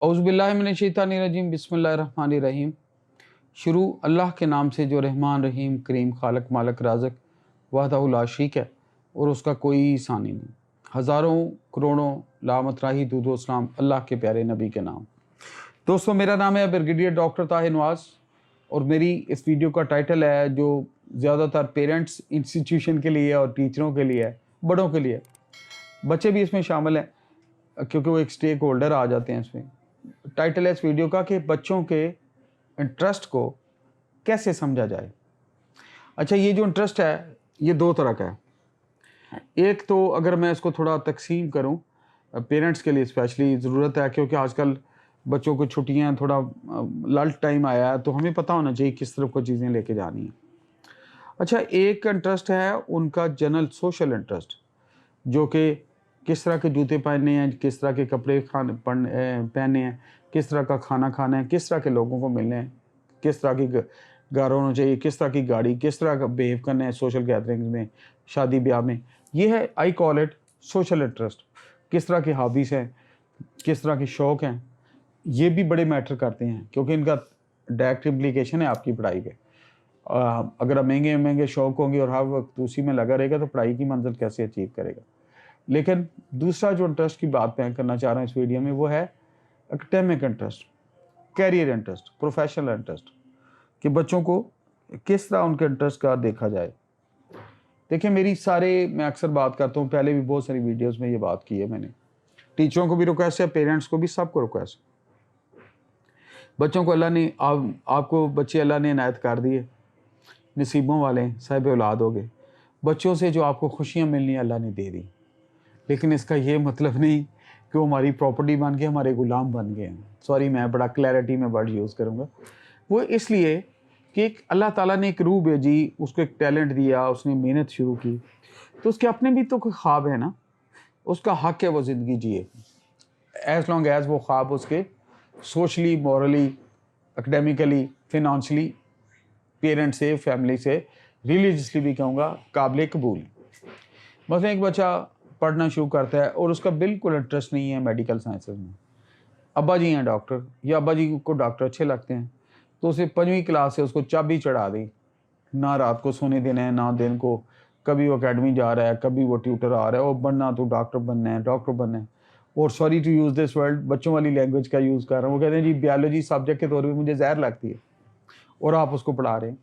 औज़ुबिल्लाहिमिनश्शैतानिर्रजीम बिस्मिल्लाहिर्रहमानिर्रहीम। शुरू अल्लाह के नाम से जो रहमान रहीम करीम खालक मालक राज़िक वहदहु ला शरीक है और उसका कोई सानी नहीं। हज़ारों करोड़ों लामतराही दुरूद व सलाम अल्लाह के प्यारे नबी के नाम। दोस्तों, मेरा नाम है ब्रिगेडियर डॉक्टर ताहिर नवाज़ और मेरी इस वीडियो का टाइटल है जो ज़्यादातर पेरेंट्स इंस्टीट्यूशन के लिए और टीचरों के लिए है, बड़ों के लिए, बच्चे भी इसमें शामिल हैं क्योंकि वो एक स्टेक होल्डर आ जाते हैं इसमें। टाइटल है इस वीडियो का कि बच्चों के इंटरेस्ट को कैसे समझा जाए। अच्छा, ये जो इंटरेस्ट है ये दो तरह का है। एक तो अगर मैं इसको थोड़ा तकसीम करूं, पेरेंट्स के लिए स्पेशली ज़रूरत है क्योंकि आजकल बच्चों को छुट्टियां थोड़ा लल्ट टाइम आया है, तो हमें पता होना चाहिए किस तरफ को चीज़ें लेके जानी है। अच्छा, एक इंटरेस्ट है उनका जनरल सोशल इंटरेस्ट, जो कि किस तरह के जूते पहनने हैं, किस तरह के कपड़े पहनने हैं, किस तरह का खाना खाना है, किस तरह के लोगों को मिलने हैं, किस तरह की घर होना चाहिए, किस तरह की गाड़ी, किस तरह का बिहेव करना है सोशल गैदरिंग्स में, शादी ब्याह में। ये है, I call it social interest. किस तरह की हॉबीज़ हैं, किस तरह के शौक़ हैं, ये भी बड़े मैटर करते हैं क्योंकि इनका डायरेक्ट इम्प्लीकेशन है आपकी पढ़ाई पे। अगर आप महंगे महंगे शौक़ होंगे और हर वक्त उसी में लगा रहेगा तो पढ़ाई की मंजिल कैसे अचीव करेगा। लेकिन दूसरा जो इंटरेस्ट की बात मैं करना चाह रहा हूँ इस वीडियो में, वो है academic interest, career interest, professional interest, कि बच्चों को किस तरह उनके इंटरेस्ट का देखा जाए। देखिए, मैं अक्सर बात करता हूँ, पहले भी बहुत सारी वीडियोस में ये बात की है मैंने। टीचरों को भी रिक्वेस्ट है, पेरेंट्स को भी, सबको रिक्वेस्ट। बच्चों को आपको बच्चे अल्लाह ने इनायत कर दिए, नसीबों वाले साहिब औलाद हो गए। बच्चों से जो आपको खुशियाँ मिलनी अल्लाह ने दे दी, लेकिन इसका ये मतलब नहीं कि वो हमारी प्रॉपर्टी बन के हमारे गुलाम बन गए हैं। सॉरी, मैं बड़ा क्लैरिटी में वर्ड यूज़ करूँगा। वो इसलिए कि एक अल्लाह ताला ने एक रूह भेजी, उसको एक टैलेंट दिया, उसने मेहनत शुरू की, तो उसके अपने भी तो कोई ख्वाब है ना, उसका हक है वो ज़िंदगी जिए, एज़ लॉन्ग एज़ वो ख्वाब उसके सोशली, मॉरली, एकेडमिकली, फिनंशियली, पेरेंट्स से, फैमिली से, रिलीजियसली भी कहूँगा, काबिल कबूल। मतलब एक बच्चा पढ़ना शुरू करता है और उसका बिल्कुल इंटरेस्ट नहीं है मेडिकल साइंसेज में। अब्बा जी हैं डॉक्टर, या अब्बा जी को डॉक्टर अच्छे लगते हैं, तो उसे 5वीं क्लास से उसको चाबी चढ़ा दी, ना रात को सोने देना है ना दिन को। कभी वो अकेडमी जा रहा है, कभी वो ट्यूटर आ रहा है, वो बनना तो डॉक्टर बनना है, डॉक्टर बनना है। और sorry to use this word, बच्चों वाली लैंग्वेज का यूज़ कर रहा हूँ। वो कहते हैं जी बायोलॉजी सब्जेक्ट के तौर पर मुझे जहर लगती है, और आप उसको पढ़ा रहे हैं।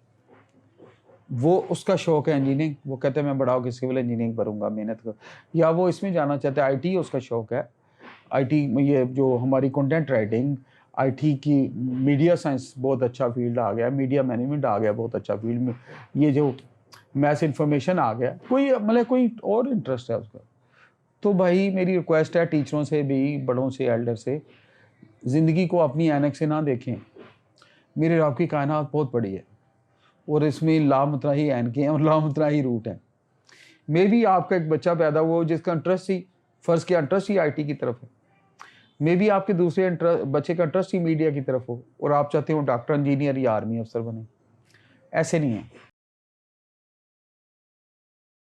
वो उसका शौक़ है इंजीनियरिंग, वो कहते हैं मैं बड़ा होकर सिविल इंजीनियरिंग करूँगा, मेहनत कर, या वो इसमें जाना चाहता है, आईटी उसका शौक़ है। आईटी में ये जो हमारी कंटेंट राइटिंग, आईटी की मीडिया साइंस बहुत अच्छा फील्ड आ गया, मीडिया मैनेजमेंट आ गया बहुत अच्छा फील्ड में, ये जो मैस इन्फॉर्मेशन आ गया, कोई और इंटरेस्ट है उसका। तो भाई मेरी रिक्वेस्ट है टीचरों से भी, बड़ों से, एल्डर से, ज़िंदगी को अपनी ऐनक से ना देखें। मेरे रब की कायनात बहुत बड़ी है और इसमें लामतराही ऐनकें हैं और लामतराही रूट हैं। मे बी आपका एक बच्चा पैदा हुआ हो जिसका इंटरेस्ट ही, फ़र्ज़ किया इंटरेस्ट ही आईटी की तरफ है, मे बी आपके दूसरे बच्चे का इंटरेस्ट ही मीडिया की तरफ हो और आप चाहते हो डॉक्टर, इंजीनियर या आर्मी अफसर बने। ऐसे नहीं है।